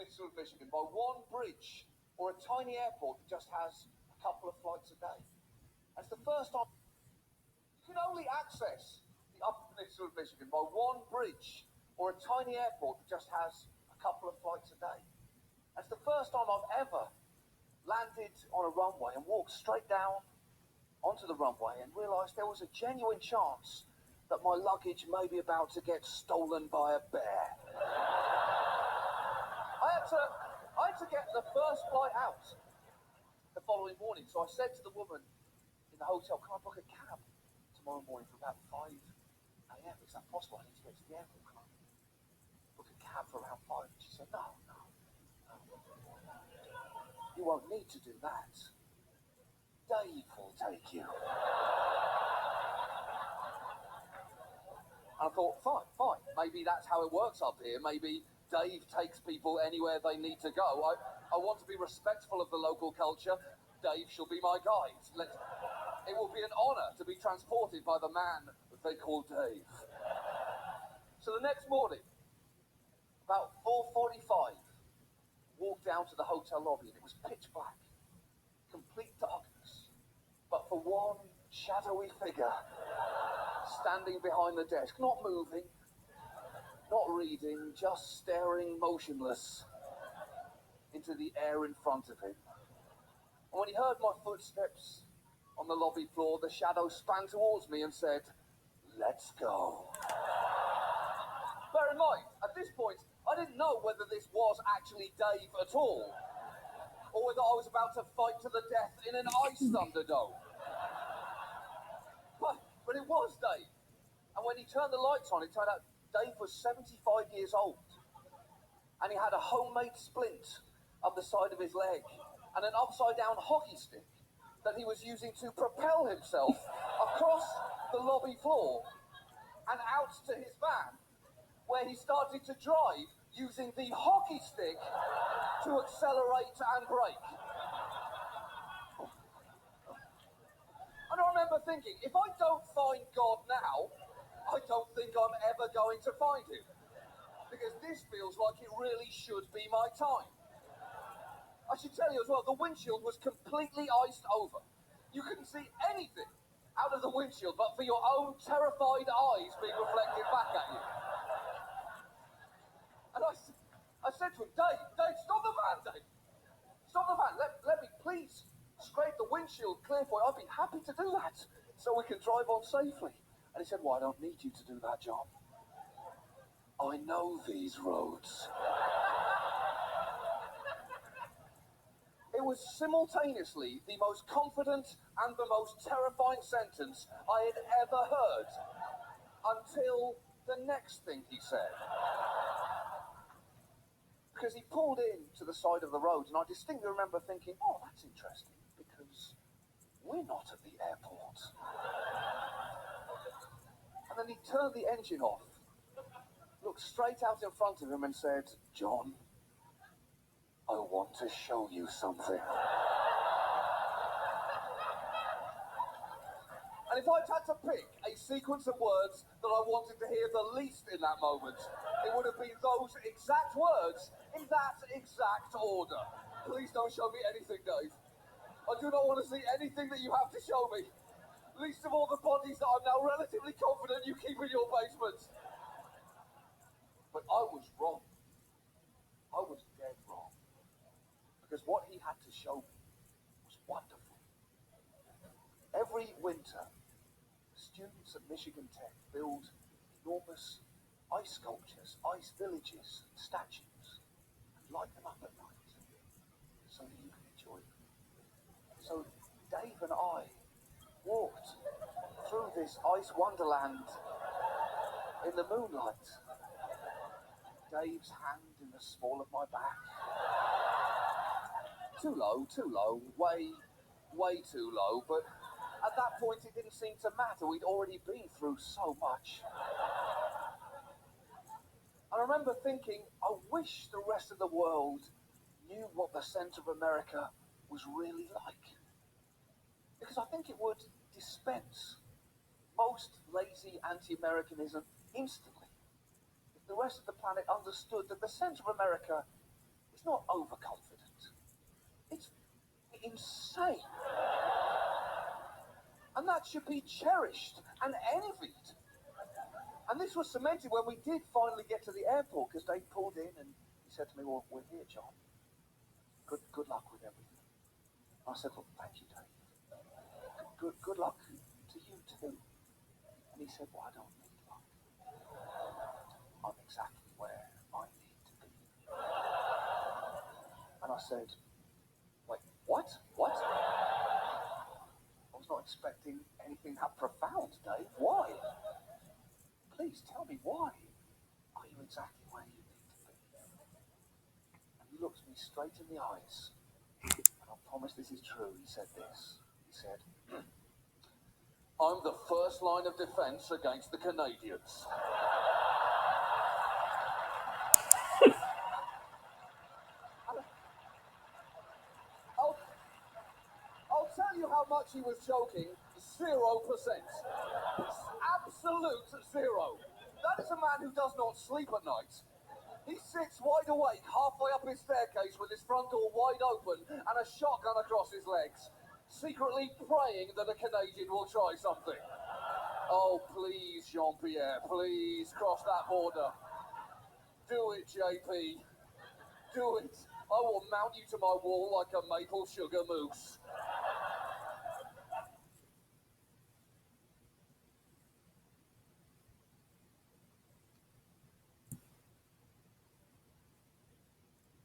Peninsula of Michigan by one bridge or a tiny airport that just has a couple of flights a day. That's the first time you can only access the Upper Peninsula of Michigan by one bridge or a tiny airport that just has a couple of flights a day. That's the first time I've ever landed on a runway and walked straight down onto the runway and realised there was a genuine chance that my luggage may be about to get stolen by a bear. I had to get the first flight out the following morning, so I said to the woman in the hotel, can I book a cab tomorrow morning for about 5 a.m? Is that possible? I need to get to the airport. Can I book a cab for around 5? And she said, no. You won't need to do that. Dave will take you. And I thought, fine. Maybe that's how it works up here. Maybe Dave takes people anywhere they need to go. I want to be respectful of the local culture. Dave shall be my guide. It will be an honour to be transported by the man that they call Dave. So the next morning, about 4:45, walked down to the hotel lobby and it was pitch black, complete darkness, but for one shadowy figure standing behind the desk, not moving, not reading, just staring motionless into the air in front of him. And when he heard my footsteps on the lobby floor, the shadow sprang towards me and said, let's go. Bear in mind, at this point, I didn't know whether this was actually Dave at all, or whether I was about to fight to the death in an ice thunderdome. But it was Dave. And when he turned the lights on, it turned out Dave was 75 years old. And he had a homemade splint up the side of his leg and an upside-down hockey stick that he was using to propel himself across the lobby floor and out to his van, where he started to drive using the hockey stick to accelerate and brake. And I remember thinking, if I don't find God now, I don't think I'm ever going to find him. Because this feels like it really should be my time. I should tell you as well, the windshield was completely iced over. You couldn't see anything out of the windshield but for your own terrified eyes being reflected back at you. And I said to him, Dave, stop the van, Dave. Stop the van. Let me please scrape the windshield clear for you. I'd be happy to do that so we can drive on safely. And he said, well, I don't need you to do that, John. I know these roads. It was simultaneously the most confident and the most terrifying sentence I had ever heard until the next thing he said. Because he pulled in to the side of the road, and I distinctly remember thinking, oh, that's interesting, because we're not at the airport. And then he turned the engine off, looked straight out in front of him and said, John, I want to show you something. And if I'd had to pick a sequence of words that I wanted to hear the least in that moment, it would have been those exact words in that exact order. Please don't show me anything, Dave. I do not want to see anything that you have to show me. Least of all the bodies that I'm now relatively confident you keep in your basement. But I was wrong. I was dead wrong. Because what he had to show me was wonderful. Every winter, students at Michigan Tech build enormous ice sculptures, ice villages, statues, and light them up at night so that you can enjoy them. So Dave and I walked through this ice wonderland in the moonlight. Dave's hand in the small of my back. Too low, way too low, but at that point it didn't seem to matter. We'd already been through so much. And I remember thinking, I wish the rest of the world knew what the centre of America was really like. Because I think it would dispense most lazy anti-Americanism instantly. If the rest of the planet understood that the centre of America is not overconfident. It's insane. And that should be cherished and envied. And this was cemented when we did finally get to the airport, because Dave pulled in and he said to me, well, we're here, John. Good luck with everything. I said, well, thank you, Dave. Good luck to you too. And he said, well, I don't need luck. I'm exactly where I need to be. And I said, wait, what? What? I was not expecting anything that profound, Dave. Why? Please tell me, why are you exactly where you need to be? And he looked me straight in the eyes, and I promise this is true. He said this. He said, I'm the first line of defense against the Canadians. I'll tell you how much he was joking. 0%. Absolute zero. That is a man who does not sleep at night. He sits wide awake halfway up his staircase with his front door wide open and a shotgun across his legs, secretly praying that a Canadian will try something. Oh, please, Jean-Pierre, please cross that border. Do it, JP. Do it. I will mount you to my wall like a maple sugar mousse.